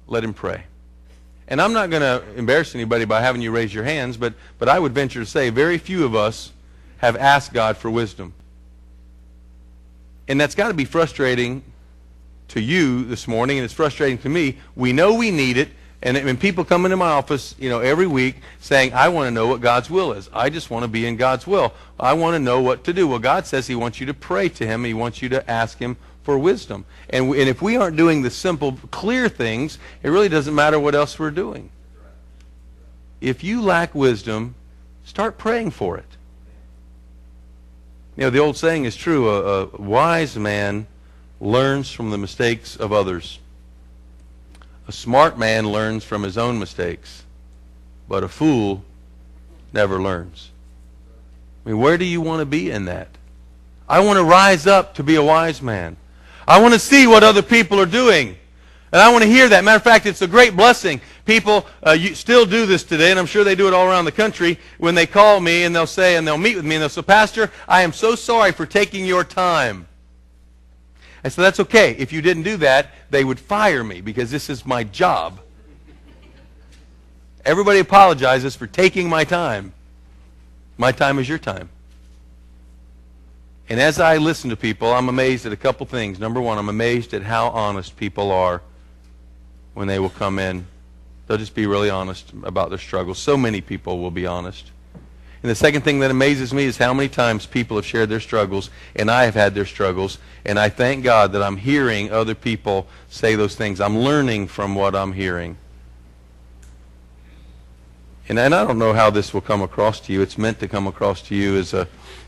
let him pray. And I'm not going to embarrass anybody by having you raise your hands, but I would venture to say very few of us have asked God for wisdom. And that's got to be frustrating to you this morning, and it's frustrating to me. We know we need it, and when people come into my office, every week saying, I want to know what God's will is. I just want to be in God's will. I want to know what to do. Well, God says he wants you to pray to him. He wants you to ask him for wisdom. And if we aren't doing the simple, clear things, it really doesn't matter what else we're doing. If you lack wisdom, start praying for it. The old saying is true. A wise man learns from the mistakes of others. A smart man learns from his own mistakes. But a fool never learns. Where do you want to be in that? I want to rise up to be a wise man. I want to see what other people are doing. And I want to hear that. Matter of fact, it's a great blessing. People you still do this today, and I'm sure they do it all around the country, when they call me and they'll meet with me and they'll say, Pastor, I am so sorry for taking your time. I said, that's okay. If you didn't do that, they would fire me because this is my job. Everybody apologizes for taking my time. My time is your time. And as I listen to people, I'm amazed at a couple things. Number one, I'm amazed at how honest people are when they will come in. They'll just be really honest about their struggles. So many people will be honest. And the second thing that amazes me is how many times people have shared their struggles, and I have had their struggles, and I thank God that I'm hearing other people say those things. I'm learning from what I'm hearing. And I don't know how this will come across to you. It's meant to come across to you as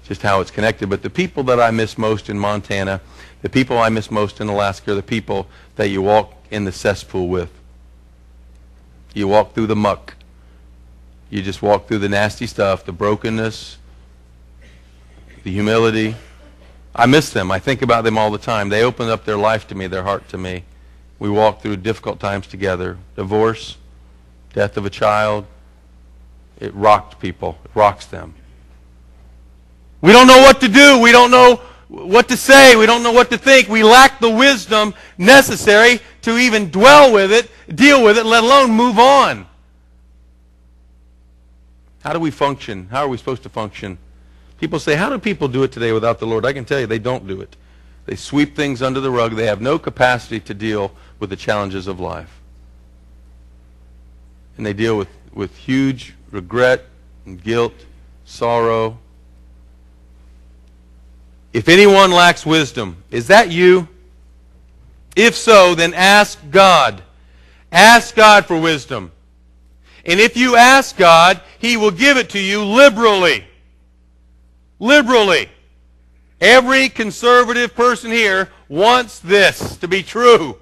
just how it's connected. But the people that I miss most in Montana, the people I miss most in Alaska, are the people that you walk in the cesspool with. You walk through the muck. You just walk through the nasty stuff, the brokenness, the humility. I miss them. I think about them all the time. They open up their life to me, their heart to me. We walk through difficult times together. Divorce, death of a child. It rocked people. It rocks them. We don't know what to do. We don't know what to say. We don't know what to think. We lack the wisdom necessary to even dwell with it, deal with it, let alone move on. How do we function? How are we supposed to function? People say, how do people do it today without the Lord? I can tell you, they don't do it. They sweep things under the rug. They have no capacity to deal with the challenges of life. And they deal with huge regret and guilt, sorrow. If anyone lacks wisdom, is that you? If so, then ask God. Ask God for wisdom. And if you ask God, He will give it to you liberally. Liberally. Every conservative person here wants this to be true.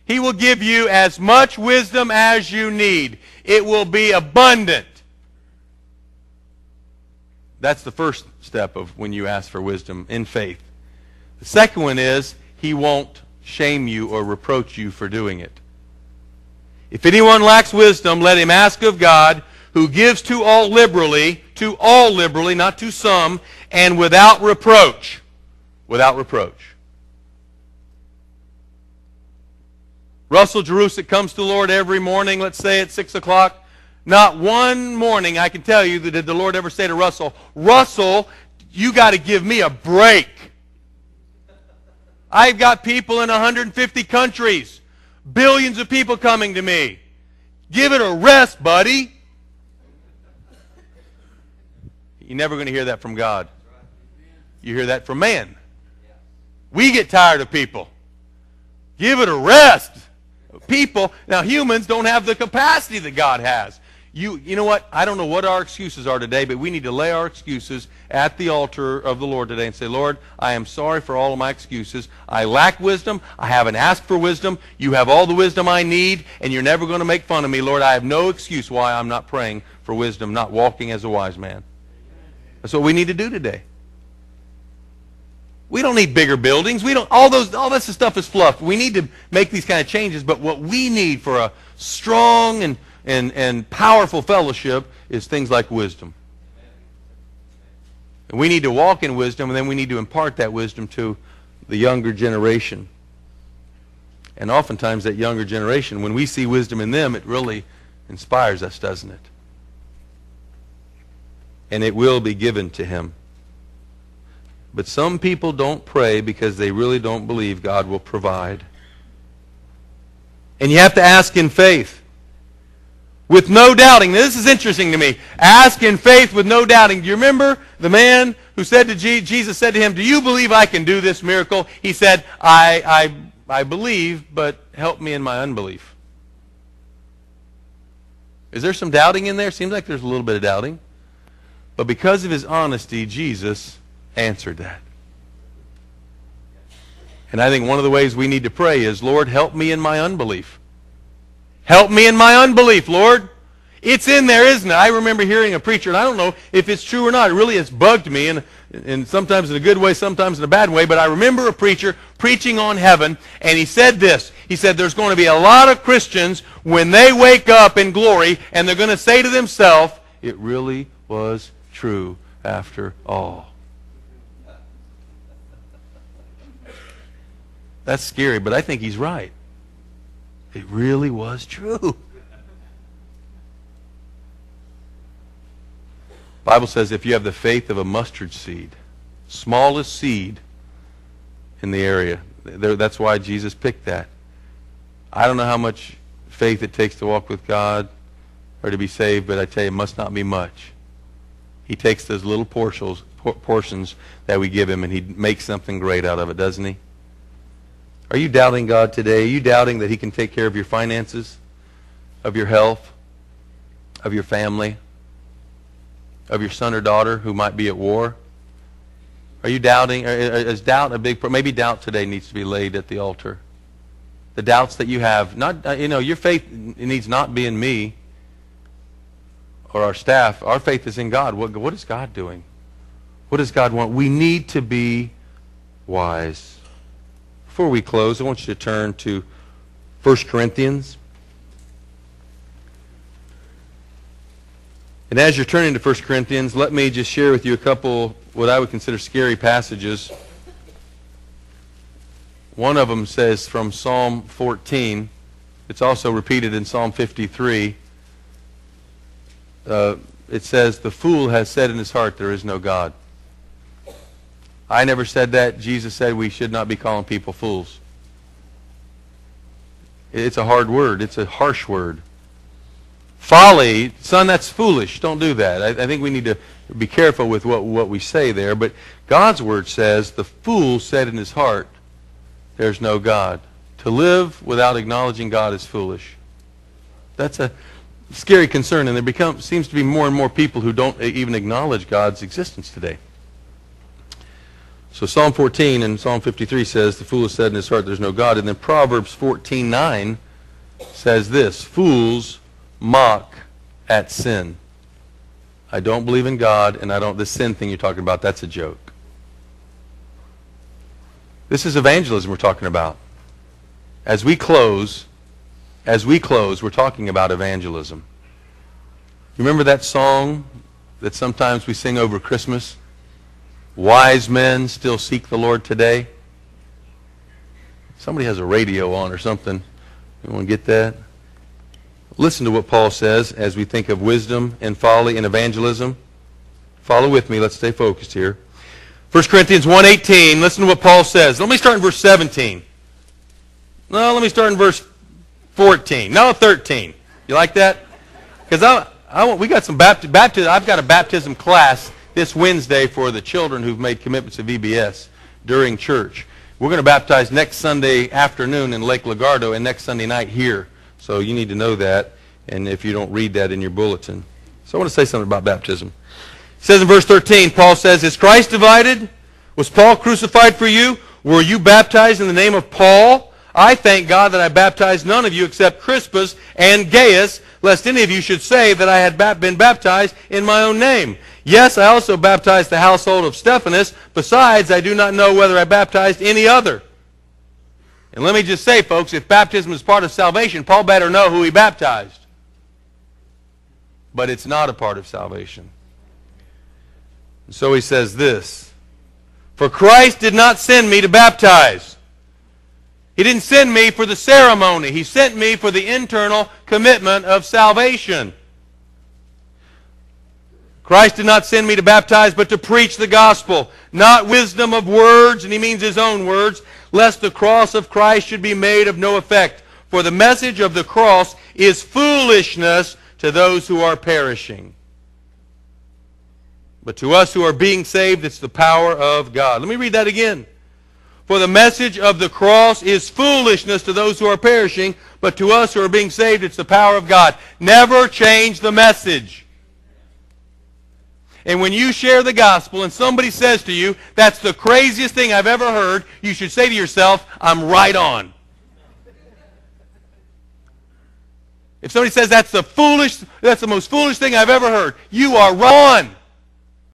He will give you as much wisdom as you need. It will be abundant. That's the first step of when you ask for wisdom in faith. The second one is He won't shame you or reproach you for doing it. If anyone lacks wisdom, let him ask of God, who gives to all liberally, not to some, and without reproach. Without reproach. Russell Jerusik comes to the Lord every morning, let's say at 6 o'clock. Not one morning, I can tell you, that did the Lord ever say to Russell, Russell, you got to give me a break. I've got people in 150 countries. Billions of people coming to me. Give it a rest, buddy. You're never going to hear that from God. You hear that from man. We get tired of people. Give it a rest. People, now humans don't have the capacity that God has. You know what? I don't know what our excuses are today, but we need to lay our excuses at the altar of the Lord today and say, Lord, I am sorry for all of my excuses. I lack wisdom. I haven't asked for wisdom. You have all the wisdom I need, and you're never going to make fun of me. Lord, I have no excuse why I'm not praying for wisdom, not walking as a wise man. That's what we need to do today. We don't need bigger buildings. We don't. All this stuff is fluff. We need to make these kind of changes, but what we need for a strong and powerful fellowship is things like wisdom. And we need to walk in wisdom, and then we need to impart that wisdom to the younger generation. And oftentimes that younger generation, when we see wisdom in them, it really inspires us, doesn't it? And it will be given to him. But some people don't pray because they really don't believe God will provide. And you have to ask in faith, with no doubting. Now, this is interesting to me. Ask in faith with no doubting. Do you remember the man who said to Jesus said to him, "Do you believe I can do this miracle?" He said, I believe, but help me in my unbelief. Is there some doubting in there? Seems like there's a little bit of doubting. But because of his honesty, Jesus answered that. And I think one of the ways we need to pray is, Lord, help me in my unbelief. Help me in my unbelief, Lord. It's in there, isn't it? I remember hearing a preacher, and I don't know if it's true or not. It really has bugged me, and sometimes in a good way, sometimes in a bad way. But I remember a preacher preaching on heaven, and he said this. He said there's going to be a lot of Christians when they wake up in glory, and they're going to say to themselves, it really was true after all. That's scary, but I think he's right. It really was true. The Bible says if you have the faith of a mustard seed, smallest seed in the area, that's why Jesus picked that. I don't know how much faith it takes to walk with God or to be saved, but I tell you, it must not be much. He takes those little portions that we give him, and he makes something great out of it, doesn't he? Are you doubting God today? Are you doubting that he can take care of your finances, of your health, of your family, of your son or daughter who might be at war? Are you doubting? Is doubt a big problem? Maybe doubt today needs to be laid at the altar. The doubts that you have, your faith needs not be in me or our staff. Our faith is in God. What is God doing? What does God want? We need to be wise. Before we close, I want you to turn to 1 Corinthians. And as you're turning to 1 Corinthians, let me just share with you a couple what I would consider scary passages. One of them says from Psalm 14. It's also repeated in Psalm 53. It says, "The fool has said in his heart, there is no God." I never said that. Jesus said we should not be calling people fools. It's a hard word. It's a harsh word. Folly, son, that's foolish. Don't do that. I think we need to be careful with what we say there. But God's word says, the fool said in his heart, there's no God. To live without acknowledging God is foolish. That's a scary concern, and there seems to be more and more people who don't even acknowledge God's existence today. So Psalm 14 and Psalm 53 says, the fool has said in his heart, there's no God. And then Proverbs 14:9 says this, fools mock at sin. I don't believe in God, and this sin thing you're talking about, that's a joke. This is evangelism we're talking about. As we close, we're talking about evangelism. You remember that song that sometimes we sing over Christmas? Wise men still seek the Lord today. Somebody has a radio on or something. You want to get that? Listen to what Paul says as we think of wisdom and folly and evangelism. Follow with me. Let's stay focused here. 1 Corinthians 1:18. Listen to what Paul says. Let me start in verse 17. No, let me start in verse 14. No, 13. You like that? Because we got some baptism. I've got a baptism class this Wednesday for the children who've made commitments to VBS during church. We're going to baptize next Sunday afternoon in Lake Lagardo and next Sunday night here. So you need to know that, and if you don't read that in your bulletin. So I want to say something about baptism. It says in verse 13, Paul says, is Christ divided? Was Paul crucified for you? Were you baptized in the name of Paul? I thank God that I baptized none of you except Crispus and Gaius, lest any of you should say that I had been baptized in my own name. Yes, I also baptized the household of Stephanas. Besides, I do not know whether I baptized any other. And let me just say, folks, if baptism is part of salvation, Paul better know who he baptized. But it's not a part of salvation. And so he says this, for Christ did not send me to baptize. He didn't send me for the ceremony. He sent me for the internal commitment of salvation. Christ did not send me to baptize, but to preach the gospel, not wisdom of words, and he means his own words, lest the cross of Christ should be made of no effect. For the message of the cross is foolishness to those who are perishing. But to us who are being saved, it's the power of God. Let me read that again. For the message of the cross is foolishness to those who are perishing, but to us who are being saved, it's the power of God. Never change the message. And when you share the gospel and somebody says to you, that's the craziest thing I've ever heard, you should say to yourself, I'm right on. If somebody says that's the most foolish thing I've ever heard, you are right on.